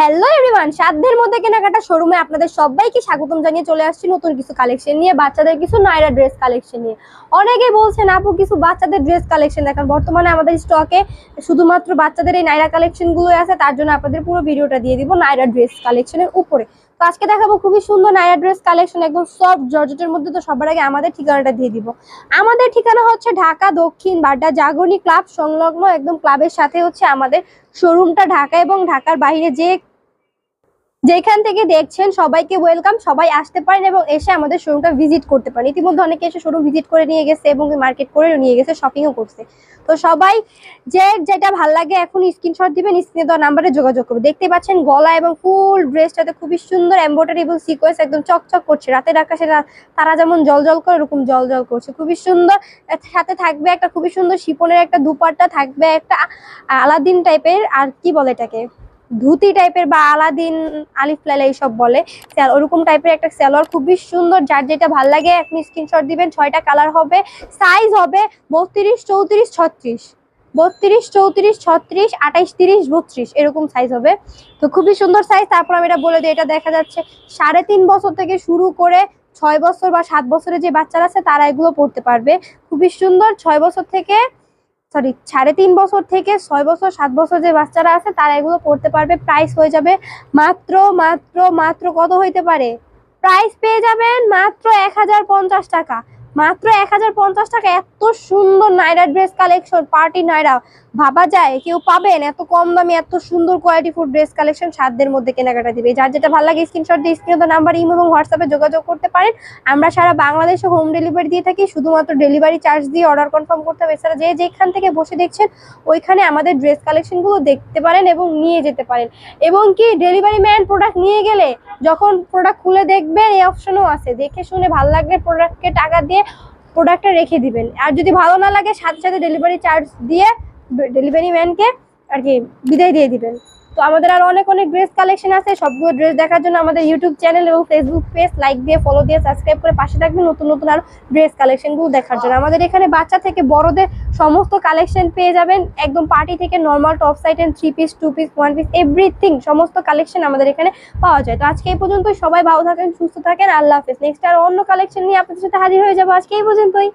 Hello everyone, সাধ্যের মধ্যে কেনাকাটা শোরুমে আপনাদের সবাইকে স্বাগতম জানিয়ে চলে আসছি নতুন কিছু কালেকশন নিয়ে, বাচ্চাদের কিছু নায়রা ড্রেস কালেকশন নিয়ে। অনেকেই বলছেন আপু কিছু বাচ্চাদের ড্রেস কালেকশন দেখান। বর্তমানে আমাদের স্টকে শুধুমাত্র বাচ্চাদের এই নায়রা কালেকশন গুলো আছে, তার জন্য আপনাদের পুরো ভিডিওটা দিয়ে দিব নায়রা ড্রেস কালেকশনের উপরে। তো আজকে দেখাবো খুবই সুন্দর নায়রা ড্রেস কালেকশন, একদম সফট জর্জেটের মধ্যে। তো সবার আগে আমাদের ঠিকানাটা দিয়ে দিব। আমাদের ঠিকানা হচ্ছে ঢাকা দক্ষিণ বাড্ডা জাগরণী ক্লাব সংলগ্ন, একদম ক্লাবের সাথে হচ্ছে আমাদের শোরুমটা। ঢাকা এবং ঢাকার বাইরে যেখান থেকে দেখছেন সবাইকে ওয়েলকাম, সবাই আসতে পারেন এবং এসে আমাদের শোরুমটা ভিজিট করতে পারেন। ইতিমধ্যে অনেকে এসে শোরুম ভিজিট করে নিয়ে গেছে এবং মার্কেট করে নিয়ে গেছে, শপিংও করছে। তো সবাই যেটা ভালো লাগে এখন স্ক্রিনশট দিবেন, স্ক্রিনে দেওয়া নাম্বারে যোগাযোগ করবে। দেখতে পাচ্ছেন গলা এবং ফুল ড্রেসটাতে খুবই সুন্দর এমব্রয়ডারি এবং সিকোয়েন্স একদম চকচক করছে। রাতের আকাশে তারা যেমন জল করে এরকম জল করছে, খুবই সুন্দর। সাথে থাকবে একটা খুবই সুন্দর শিপনের একটা দুপাট্টা, থাকবে একটা আলাদিন টাইপের, আর কি বলে এটাকে, ধুতি টাইপের বা আলাদিন আলিফ লাইলা এইসব বলে, ওরকম টাইপের একটা সালোয়ার, খুবই সুন্দর। যার যেটা ভাল লাগে আপনি স্ক্রিনশট দিবেন। 6টা কালার হবে, সাইজ হবে 32, 34, 36, 32, 34, 36, 28, 30, 32 এরকম সাইজ হবে। তো খুবই সুন্দর সাইজ। তারপর আমি এটা বলে দিই, এটা দেখা যাচ্ছে 3.5 বছর থেকে শুরু করে 6 বছর বা 7 বছরের যে বাচ্চারা আছে তারা এগুলো পড়তে পারবে। খুবই সুন্দর। 3.5 বছর থেকে 6 বছর 7 বছর যে বাচ্চারা আছে তারা এগুলো পড়তে পারবে। প্রাইস হয়ে যাবে মাত্র মাত্র মাত্র কত হইতে পারে, প্রাইস পেয়ে যাবেন মাত্র 1050 টাকা। মাত্র 1050 টাকা। এত সুন্দর Naira dress collection, party Naira ভাবা যায় কেউ পাবেন এত কম দামে এত সুন্দর কোয়ালিটি ফুল ড্রেস কালেকশন সাধ্যের মধ্যে কেনাকাটা দিবে। যার যেটা ভালো লাগে স্ক্রিনশট দিয়ে স্ক্রিনে নাম্বার, ইমো এবং হোয়াটসঅ্যাপে যোগাযোগ করতে পারেন। আমরা সারা বাংলাদেশে হোম ডেলিভারি দিয়ে থাকি, শুধুমাত্র ডেলিভারি চার্জ দিয়ে অর্ডার কনফার্ম করতে হবে। এছাড়া যেখান থেকে বসে দেখছেন ওইখানে আমাদের ড্রেস কালেকশন গুলো দেখতে পারেন এবং নিয়ে যেতে পারেন। এবং কি ডেলিভারি ম্যান প্রোডাক্ট নিয়ে গেলে যখন প্রোডাক্ট খুলে দেখবেন এই অপশনও আছে, দেখে শুনে ভালো লাগলে প্রোডাক্টকে টাকা দিয়ে প্রোডাক্টটা রেখে দিবেন। আর যদি ভালো না লাগে সাথে সাথে ডেলিভারি চার্জ দিয়ে ডেলিভারি ম্যানকে আর কি বিদায় দিয়ে দিবেন। তো আমাদের আর অনেক ড্রেস কালেকশন আছে। সবগুলো ড্রেস দেখার জন্য আমাদের ইউটিউব চ্যানেল এবং ফেসবুক পেজ লাইক দিয়ে, ফলো দিয়ে, সাবস্ক্রাইব করে পাশে থাকবেন নতুন নতুন আর ড্রেস কালেকশনগুলো দেখার জন্য। আমাদের এখানে বাচ্চা থেকে বড়দের সমস্ত কালেকশন পেয়ে যাবেন, একদম পার্টি থেকে normal top side and 3 piece 2 piece 1 piece everything সমস্ত কালেকশন আমাদের এখানে পাওয়া যায়। তো আজকে এই পর্যন্তই। সবাই ভালো থাকেন, সুস্থ থাকেন, আল্লাহ হাফেজ। নেক্সট আর অন্য কালেকশন নিয়ে আপনাদের সাথে হাজির হয়ে যাবো। আজকে এই পর্যন্তই।